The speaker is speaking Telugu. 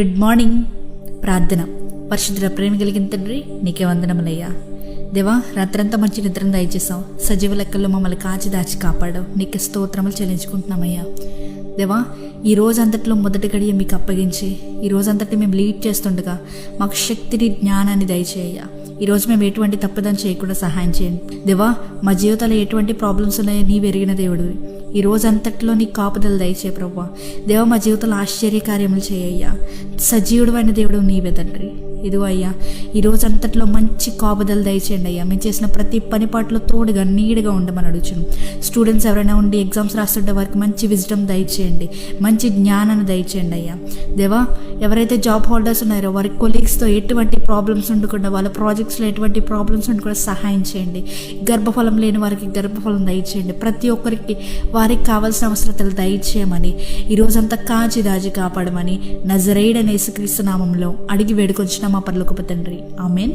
Good morning. ప్రార్థన. పరిశుద్ధ ప్రేమ కలిగిన తండ్రి, నీకే వందనములయ్యా. దేవా, రాత్రంతా మంచి నిద్రను దయచేసావు. సజీవ లెక్కల్లో మమ్మల్ని కాచి దాచి కాపాడావు. నీకే స్తోత్రములు చెల్లించుకుంటున్నామయ్యా. దేవా, ఈ రోజంతట్లో మొదటి గడియ మీకు అప్పగించి ఈ రోజంతటి మేము లీడ్ చేస్తుండగా మాకు శక్తిని, జ్ఞానాన్ని దయచేయ్యా. ఈరోజు మేము ఎటువంటి తప్పుదని చేయకుండా సహాయం చేయండి. దేవా, మా జీవితాల్లో ఎటువంటి ప్రాబ్లమ్స్ ఉన్నాయో నీవు ఎరిగిన దేవుడివి. ఈ రోజంతట్లో నీ కాపుదలు దయచే ప్రభువా. దేవా, మా జీవితంలో ఆశ్చర్యకార్యములు చేయయ్యా. సజీవుడు అయిన దేవుడు నీవే తండ్రి. ఇదిగో అయ్యా, ఈ రోజంతట్లో మంచి కాపుదలు దయచేయండి అయ్యా. మేము చేసిన ప్రతి పనిపాట్లో తోడుగా, నీడుగా ఉండమని అడుగుచును. స్టూడెంట్స్ ఎవరైనా ఉండి ఎగ్జామ్స్ రాస్తుంటే వారికి మంచి విజ్డమ్ దయచేయండి, మంచి జ్ఞానాన్ని దయచేయండి అయ్యా. దేవా, ఎవరైతే జాబ్ హోల్డర్స్ ఉన్నారో వారి కొలీగ్స్తో ఎటువంటి ప్రాబ్లమ్స్ ఉండకుండా, వాళ్ళ ప్రాజెక్ట్స్లో ఎటువంటి ప్రాబ్లమ్స్ ఉండకుండా సహాయం చేయండి. గర్భఫలం లేని వారికి గర్భఫలం దయచేయండి. ప్రతి ఒక్కరికి వారికి కావాల్సిన అవసరతలు దయచేయమని, ఈ రోజంతా కాచి దాచి కాపాడమని నజరేయుడైన యేసుక్రీస్తు నామములో అడిగి వేడుకొంచున్నాం మా పరలోకపు తండ్రి. ఆమేన్.